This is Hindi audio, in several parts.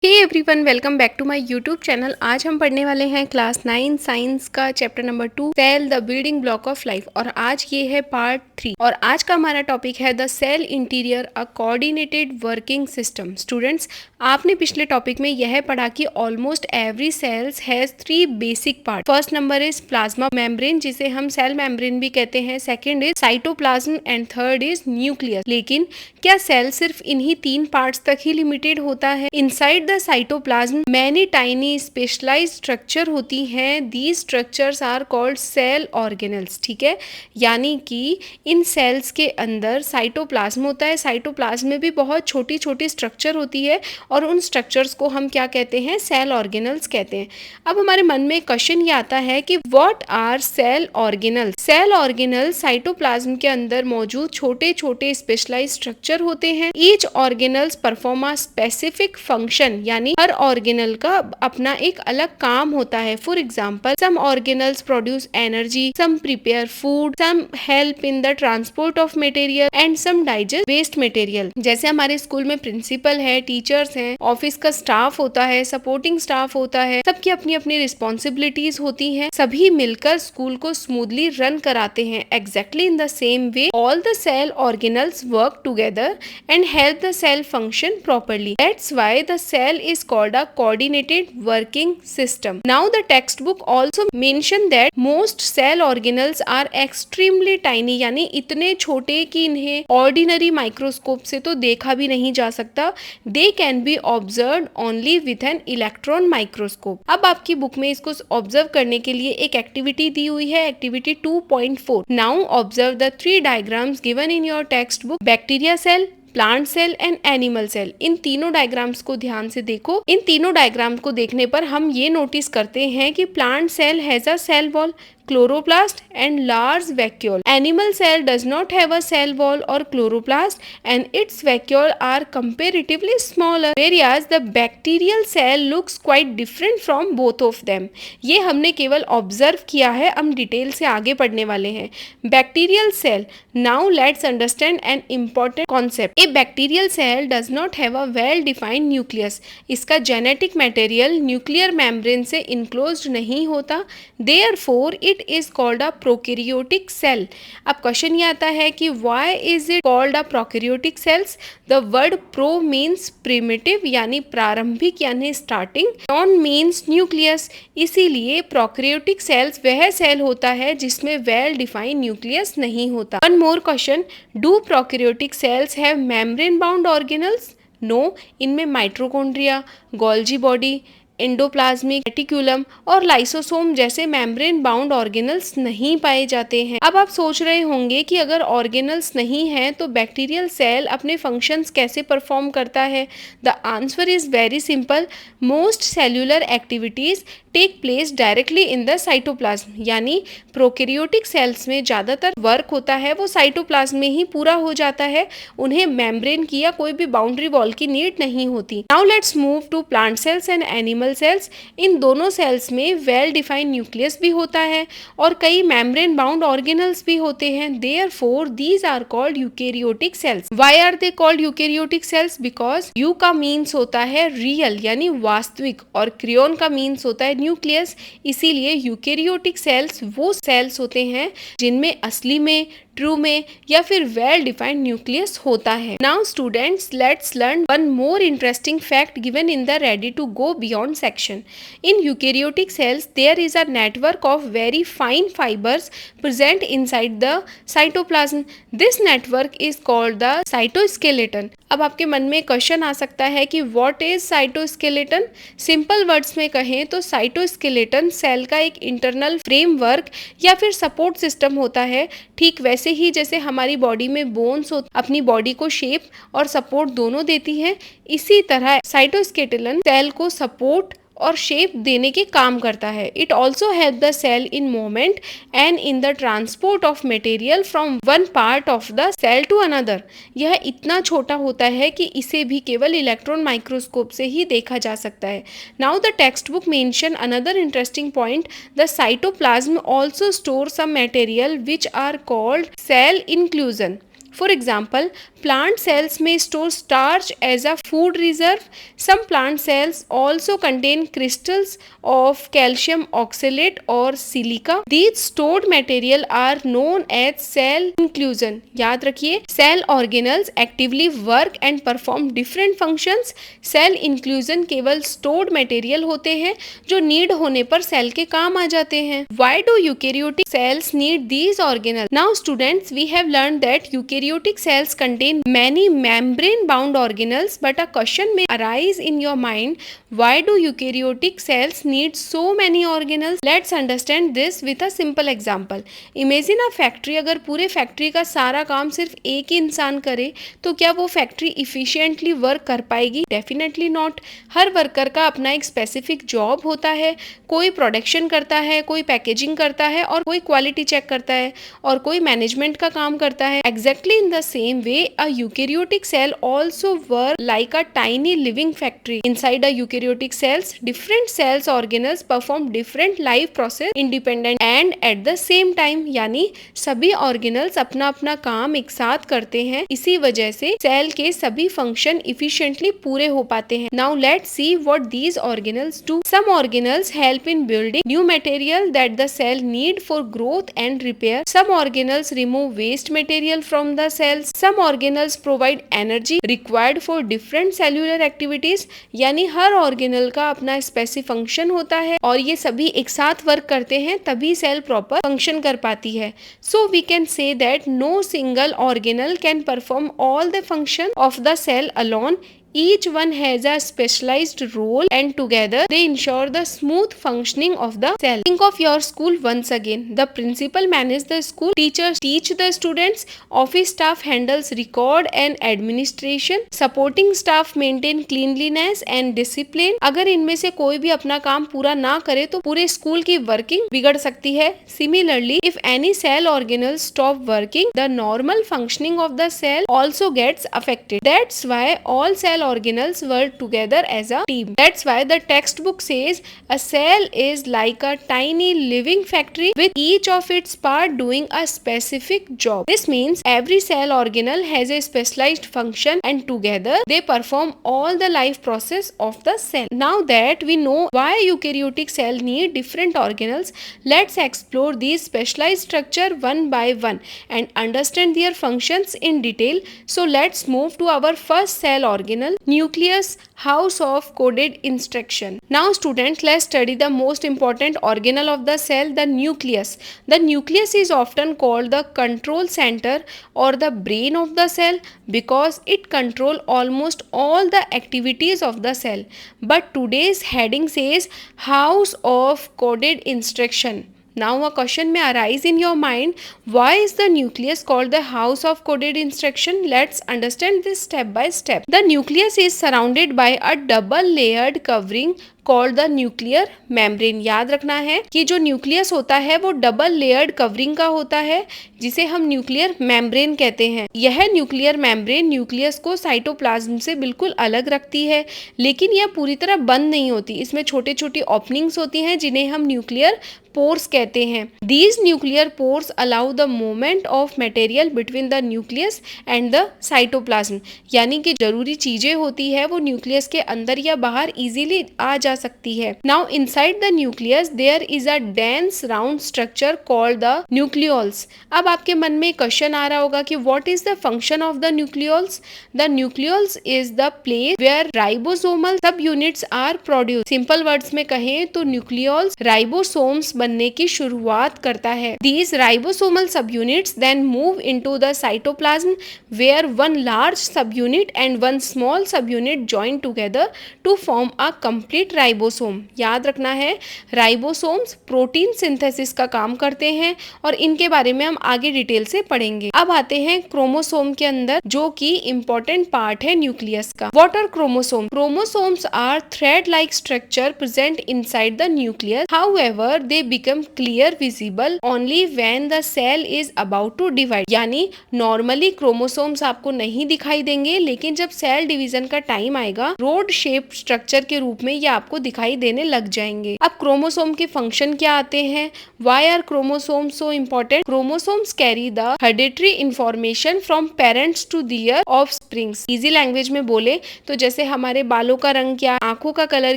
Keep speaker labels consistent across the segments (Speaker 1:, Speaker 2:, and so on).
Speaker 1: Hey everyone, welcome back to my YouTube channel. आज हम पढ़ने वाले हैं क्लास 9 साइंस का chapter number 2 cell the building block of life. और आज ये है पार्ट 3 और आज का हमारा टॉपिक है the cell interior a coordinated working system. Students, आपने पिछले टॉपिक में यह पढ़ा कि almost every cells has 3 basic part. First number is plasma membrane, जिसे हम सेल मेम्ब्रेन भी कहते हैं। Second is cytoplasm and third is nucleus. लेकिन क्या सेल सिर्फ इन्हीं 3 पार्ट्स तक ही लिमिटेड होता है? Inside the cytoplasm many tiny specialised structure होती हैं। These structures are called cell organelles. ठीक है, यानी कि इन सेल्स के अंदर साइटोप्लाज्म होता है। साइटोप्लाज्म में भी बहुत छोटी छोटी स्ट्रक्चर होती है और उन स्ट्रक्चर्स को हम क्या कहते हैं? सेल ऑर्गेनल्स कहते हैं। अब हमारे मन में क्वेश्चन ये आता है कि what are cell organelles? Cell organelles cytoplasm के अंदर मौजूद छोटे छोटे स्पेशलाइज्ड स्ट्रक्चर होते हैं। Each organelles perform a specific function, यानी हर ऑर्गेनल का अपना एक अलग काम होता है। For example, some organelles produce energy, some prepare food, some help in the transport of material and some digest waste material. जैसे हमारे स्कूल में प्रिंसिपल है, टीचर्स हैं, ऑफिस का स्टाफ होता है, सपोर्टिंग स्टाफ होता है, सबकी अपनी अपनी रिस्पॉन्सिबिलिटीज होती हैं। सभी मिलकर स्कूल को स्मूथली रन कराते हैं। Exactly in the same way all the cell organelles work together and help the cell function properly. That's why the cell is called a coordinated working system. Now the textbook also mention that most cell organelles are extremely tiny, यानी इतने छोटे कि इन्हें ordinary microscope से तो देखा भी नहीं जा सकता। They can be observed only with an electron microscope. अब आपकी बुक में इसको ऑब्जर्व करने के लिए एक एक्टिविटी दी हुई है, activity 2.4। Now observe the 3 diagrams given in your textbook. Bacteria cell, plant cell and animal cell. इन तीनों डायग्राम्स को ध्यान से देखो। इन तीनों डायग्राम को देखने पर हम ये नोटिस करते हैं कि plant cell has a cell wall, chloroplast and large vacuole. Animal cell does not have a cell wall or chloroplast and its vacuole are comparatively smaller, whereas the bacterial cell looks quite different from both of them. ये हमने केवल ऑब्जर्व किया है, हम डिटेल से आगे पढ़ने वाले हैं। Bacterial cell, now let's understand an important concept. A bacterial cell does not have a well defined nucleus. इसका जेनेटिक मटेरियल न्यूक्लियर मेम्ब्रेन से इनक्लोज्ड नहीं होता। Therefore it is called a prokaryotic cell. अब क्वेश्चन ये आता है कि why is it called a prokaryotic cells? The word pro means primitive, यानी प्रारंभिक यानी स्टार्टिंग, नॉन मीन्स न्यूक्लियस। इसीलिए प्रोकैरियोटिक सेल्स वह सेल होता है जिसमें वेल डिफाइंड न्यूक्लियस नहीं होता। One more question, do prokaryotic cells have membrane bound organelles? No, इनमें mitochondria, Golgi body, endoplasmic reticulum और लाइसोसोम जैसे मेम्ब्रेन बाउंड ऑर्गेनल्स नहीं पाए जाते हैं। अब आप सोच रहे होंगे कि अगर ऑर्गेनल्स नहीं हैं तो बैक्टीरियल सेल अपने फंक्शंस कैसे परफॉर्म करता है? The answer is very simple. Most cellular activities take place directly in the cytoplasm, यानी प्रोकैरियोटिक सेल्स में ज़्यादातर वर्क होता है वो साइटोप्लाज्म में ही पूरा हो जाता है। उन्हें मेम्ब्रेन की या कोई भी बाउंड्री वॉल की नीड नहीं होती। Now let's move to plant cells and animal cells. इन दोनों सेल्स में वेल डिफाइंड न्यूक्लियस भी होता है और कई मेम्ब्रेन बाउंड ऑर्गेनल्स भी होते हैं। Therefore these are called eukaryotic cells. Why are they called eukaryotic cells? Because eu का मीन्स होता है रियल यानी वास्तविक और क्रियोन का मीन्स होता है न्यूक्लियस। इसीलिए यूकेरियोटिक सेल्स वो सेल्स होते हैं जिनमें असली में, ट्रू में या फिर वेल डिफाइंड न्यूक्लियस होता है। Now students, let's learn one more interesting fact given in the ready to go beyond section. In eukaryotic cells, there is a network of very fine fibers present inside the cytoplasm. This network is called the cytoskeleton. अब आपके मन में क्वेश्चन आ सकता है कि what is cytoskeleton? Simple words में कहें तो साइटोस्केलेटन सेल का एक इंटरनल फ्रेमवर्क या फिर सपोर्ट सिस्टम होता है। ठीक वैसे ही जैसे हमारी बॉडी में बोन्स अपनी बॉडी को शेप और सपोर्ट दोनों देती हैं, इसी तरह साइटोस्केलेटन सेल को सपोर्ट और शेप देने के काम करता है। It also help the cell in movement and in the transport of material from one part of the cell to another. यह इतना छोटा होता है कि इसे भी केवल इलेक्ट्रॉन माइक्रोस्कोप से ही देखा जा सकता है। Now the text book mention another interesting point, the cytoplasm also store some material which are called cell inclusion. For example, plant cells may store starch as a food reserve. Some plant cells also contain crystals of calcium oxalate or silica. These stored material are known as cell inclusion. याद रखिए, cell organelles actively work and perform different functions. Cell inclusion केवल stored material होते हैं जो need होने पर cell के काम आ जाते हैं. Why do eukaryotic cells need these organelles? Now students, we have learned that eukaryotic cells contain many membrane bound organelles, but a question may arise in your mind, why do eukaryotic cells need so many organelles? Let's understand this with a simple example. Imagine a factory. अगर पूरे फैक्ट्री का सारा काम सिर्फ एक ही इंसान करे तो क्या वो फैक्ट्री इफिशिएंटली वर्क कर पाएगी? Definitely not. हर वर्कर का अपना एक स्पेसिफिक जॉब होता है. कोई प्रोडक्शन करता है, कोई पैकेजिंग करता है और कोई क्वालिटी चेक करता है और कोई मैनेजमेंट का काम करता है. Exactly in the same way, a eukaryotic cell also work like a tiny living factory. Inside a eukaryotic cells, different cells organelles perform different life process independent and at the same time. यानी सभी organelles अपना अपना काम एक साथ करते हैं. इसी वजह से सेल के सभी फंक्शन efficiently पूरे हो पाते हैं. Now let's see what these organelles do. Some organelles help in building new material that the cell need for growth and repair. Some organelles remove waste material from the cells. Some organelles provide energy required for different cellular activities. यानी हर organelle का अपना स्पेसिफिक फंक्शन होता है और ये सभी एक साथ वर्क करते हैं तभी सेल प्रॉपर फंक्शन कर पाती है. So we can say that no single organelle can perform all the function of the cell alone. Each one has a specialized role and together they ensure the smooth functioning of the cell. Think of your school once again. The principal manages the school, teachers teach the students, office staff handles record and administration, supporting staff maintain cleanliness and discipline. अगर इनमें से कोई भी अपना काम पूरा ना करे तो पूरे स्कूल की वर्किंग बिगड़ सकती है. Similarly, if any cell organelle stop working, the normal functioning of the cell also gets affected. That's why all cell organelles work together as a team. That's why the textbook says a cell is like a tiny living factory with each of its part doing a specific job. This means every cell organelle has a specialized function and together they perform all the life process of the cell. Now that we know why eukaryotic cell need different organelles, let's explore these specialized structure one by one and understand their functions in detail. So let's move to our first cell organelle, nucleus, house of coded instruction. Now students, let's study the most important organelle of the cell, the nucleus. The nucleus is often called the control center or the brain of the cell because it controls almost all the activities of the cell. But today's heading says house of coded instruction. Now a question may arise in your mind, why is the nucleus called the house of coded instruction? Let's understand this step by step. The nucleus is surrounded by a double layered covering called the nuclear membrane. याद रखना है कि जो न्यूक्लियस होता है वो डबल लेयर्ड कवरिंग का होता है जिसे हम न्यूक्लियर मेम्ब्रेन कहते हैं. यह न्यूक्लियर मेम्ब्रेन न्यूक्लियस को साइटोप्लाज्म से बिल्कुल अलग रखती है, लेकिन यह पूरी तरह बंद नहीं होती. इसमें छोटे छोटी ओपनिंग्स होती हैं जिन्हें हम न्यूक्लियर पोर्स कहते हैं. These nuclear pores allow the movement of material between the nucleus and the cytoplasm. यानी कि जरूरी चीजें होती है वो न्यूक्लियस के अंदर या बाहर इजीली आ जा सकती है. Now inside the nucleus there is a dense round structure called the nucleolus. अब आपके मन में क्वेश्चन आ रहा होगा कि what is the function of the nucleolus? The nucleolus is the place where ribosomal सब units are produce. Simple words में कहें तो न्यूक्लियोल्स राइबोसोम्स बनने की शुरुआत करता है. दीज राइबोसोमल सब units then move into the cytoplasm where one large sub unit and one small sub unit join together to form a complete ribosome. याद रखना है राइबोसोम्स प्रोटीन सिंथेसिस का काम करते हैं और इनके बारे में हम आगे डिटेल से पढ़ेंगे. अब आते हैं क्रोमोसोम के अंदर जो कि इंपॉर्टेंट पार्ट है न्यूक्लियस का. What are chromosome? Chromosomes are thread like structure present inside the nucleus. However they become clear visible only when the cell is about to divide. यानी नॉर्मली क्रोमोसोम्स आपको नहीं दिखाई देंगे, लेकिन जब सेल डिवीजन का टाइम आएगा रोड शेप स्ट्रक्चर के रूप में ये आपको आपको दिखाई देने लग जाएंगे। अब क्रोमोसोम के फंक्शन क्या आते हैं? Why are chromosome so important? Chromosomes carry the hereditary information from parents to their offsprings. Easy language में बोले तो जैसे हमारे बालों का रंग क्या, आंखों का कलर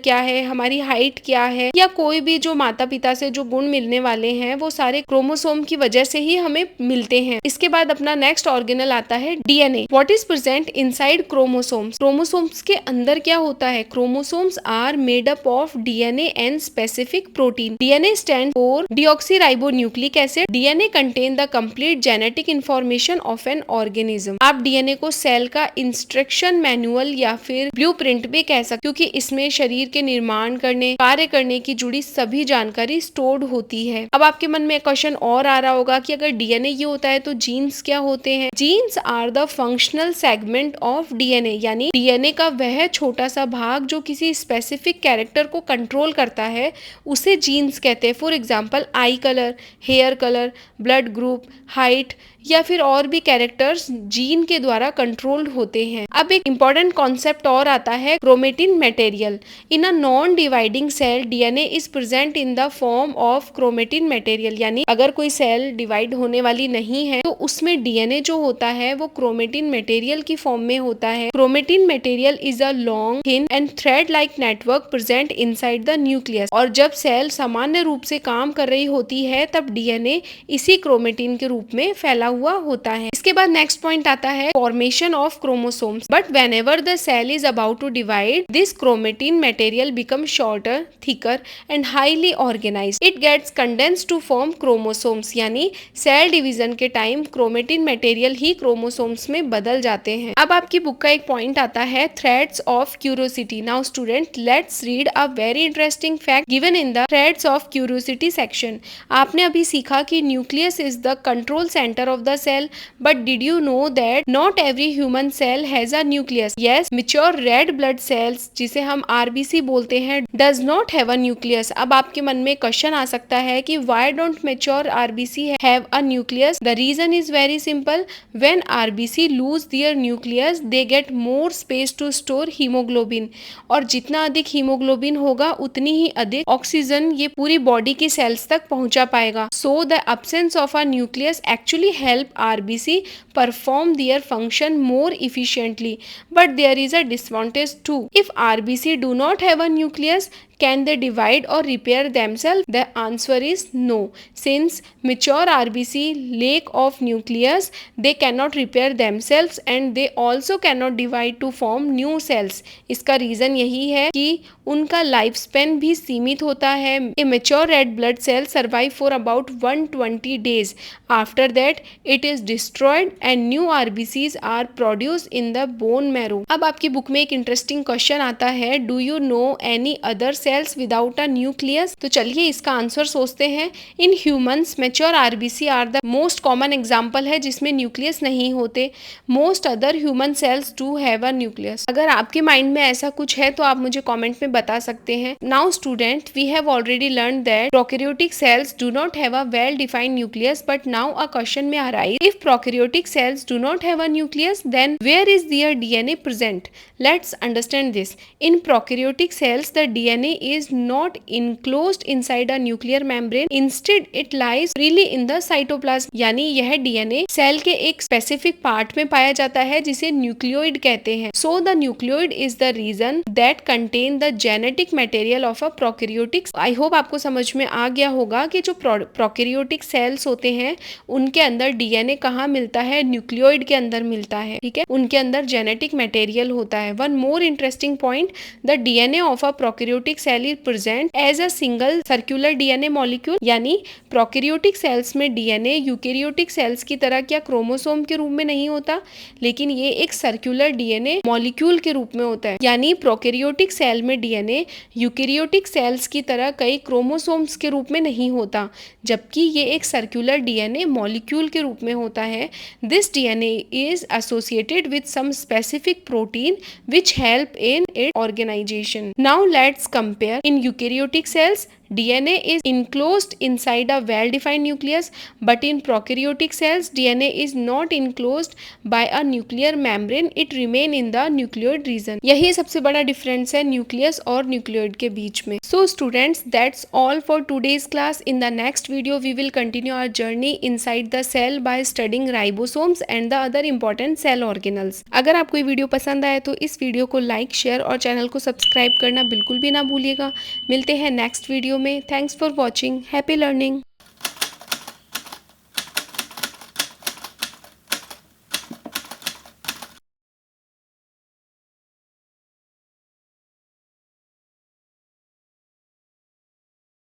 Speaker 1: क्या है, हमारी हाइट क्या है, या कोई भी जो माता पिता से जो गुण मिलने वाले हैं वो सारे क्रोमोसोम की वजह से ही हमें मिलते हैं। इसके बाद अपना नेक्स्ट ऑर्गेनल आता है DNA. What is present inside chromosomes? Chromosomes के अंदर क्या होता है? Chromosomes are made up of DNA and specific protein. DNA stand for deoxyribonucleic acid. DNA contain the complete genetic information of an organism. आप डीएनए को सेल का इंस्ट्रक्शन मैनुअल या फिर ब्लूप्रिंट भी कह सकते, क्योंकि इसमें शरीर के निर्माण करने, कार्य करने की जुड़ी सभी जानकारी स्टोर्ड होती है। अब आपके मन में क्वेश्चन और आ रहा होगा कि अगर डीएनए ये होता है तो जीन्स क्या होते हैं? Genes are the functional segment of DNA, यानी डीएनए का वह छोटा सा भाग जो किसी स्पेसिफिक कैरेक्टर को कंट्रोल करता है उसे जीन्स कहते हैं। For example eye colour, hair colour, blood group, height या फिर और भी कैरेक्टर्स जीन के द्वारा कंट्रोल्ड होते हैं। अब एक इम्पॉर्टेंट कॉन्सेप्ट और आता है chromatin material. In a non dividing cell DNA is present in the form of chromatin material, यानी अगर कोई सेल डिवाइड होने वाली नहीं है तो उसमें डीएनए जो होता है वो क्रोमेटिन मटेरियल की फॉर्म में होता है। Chromatin material is a long, thin and thread like network present inside the nucleus. और जब सेल सामान्य रूप से काम कर रही होती है तब डीएनए इसी क्रोमेटिन के रूप में फैला हुआ होता है। इसके बाद नेक्स्ट पॉइंट आता है formation of chromosomes. But whenever the cell is about to divide, this chromatin material become shorter, thicker and highly organised. It gets condensed to form chromosomes, यानी सेल डिवीजन के टाइम क्रोमेटिन मटेरियल ही क्रोमोसोम्स में बदल जाते हैं। अब आपकी बुक का एक पॉइंट आता है threads of curiosity. Now student, let's read a very interesting fact given in the threads of curiosity section. आपने अभी सीखा कि nucleus is the control centre of the cell, but did you know that not every human cell has a nucleus? Yes, mature red blood cells जिसे हम RBC बोलते हैं does not have a nucleus। अब आपके मन में क्वेश्चन आ सकता है कि why don't mature RBC have a nucleus? The reason is very simple. When RBC lose their nucleus, they get more space to store hemoglobin। और जितना अधिक हीमोग्लोबिन होगा उतनी ही अधिक ऑक्सीजन ये पूरी बॉडी की सेल्स तक पहुंचा पाएगा। So the absence of a nucleus actually help RBC perform their function more efficiently. But there is a disadvantage too. If RBC do not have a nucleus, can they divide or repair themselves? The answer is no. Since mature RBC lack of nucleus, they cannot repair themselves and they also cannot divide to form new cells. इसका रीजन यही है कि उनका लाइफ स्पेन भी सीमित होता है। A mature red blood cell survive for about 120 days. After that, it is destroyed and new RBCs are produced in the bone marrow. अब आपकी बुक में एक इंटरेस्टिंग क्वेश्चन आता है, Do you know any other cells without a nucleus? तो चलिए इसका आंसर सोचते हैं। In humans mature RBC are the most common example है जिसमें न्यूक्लियस नहीं होते। Most other human cells do have a nucleus. अगर आपके माइंड में ऐसा कुछ है तो आप मुझे कमेंट में बता सकते हैं। Now student, we have already learn that prokaryotic cells do not have a well defined nucleus, but now a question में arise, if prokaryotic cells do not have a nucleus, then where is there DNA present? Let's understand this. In prokaryotic cells, the DNA is not enclosed inside a nuclear membrane. Instead, it lies freely in the cytoplasm. यानी यह DNA सेल के एक स्पेसिफिक पार्ट में पाया जाता है जिसे न्यूक्लियोइड कहते हैं. So the nucleoid is the region that contain the genetic material of a prokaryotic. I hope आपको समझ में आ गया होगा कि जो prokaryotic cells होते हैं उनके अंदर DNA कहाँ मिलता है? न्यूक्लियोइड के अंदर मिलता है. ठीक है, उनके अंदर जेनेटिक मटेरियल होता है. One more interesting point, the DNA of a prokaryotic cell is present as a single circular DNA molecule. यानी prokaryotic cells में DNA यूकेरियोटिक सेल्स की तरह क्या क्रोमोसोम के रूप में नहीं होता, लेकिन ये एक सर्कुलर DNA मॉलिक्यूल के रूप में होता है. यानी प्रोकैरियोटिक सेल में DNA यूकेरियोटिक सेल्स की तरह कई क्रोमोसोम्स के रूप में नहीं होता, जबकि ये एक सर्कुलर DNA मॉलिक्यूल के रूप में होता है. This DNA is associated with some specific protein which help in its organization. Now let's compare. In eukaryotic cells, DNA is enclosed inside a well-defined nucleus, but in prokaryotic cells, DNA is not enclosed by a nuclear membrane. It remain in the nucleoid region. यही सबसे बड़ा डिफरेंस है न्यूक्लियस और न्यूक्लियोइड के बीच में. So students, that's all for today's class. In the next video, we will continue our journey inside the cell by studying ribosomes and the other important cell organelles. अगर आपको ये वीडियो पसंद आए तो इस वीडियो को लाइक, शेयर और चैनल को सब्सक्राइब करना बिल्कुल भी ना भूलिएगा. मिलते हैं नेक्स्ट वीडियो में. Thanks for watching. Happy learning.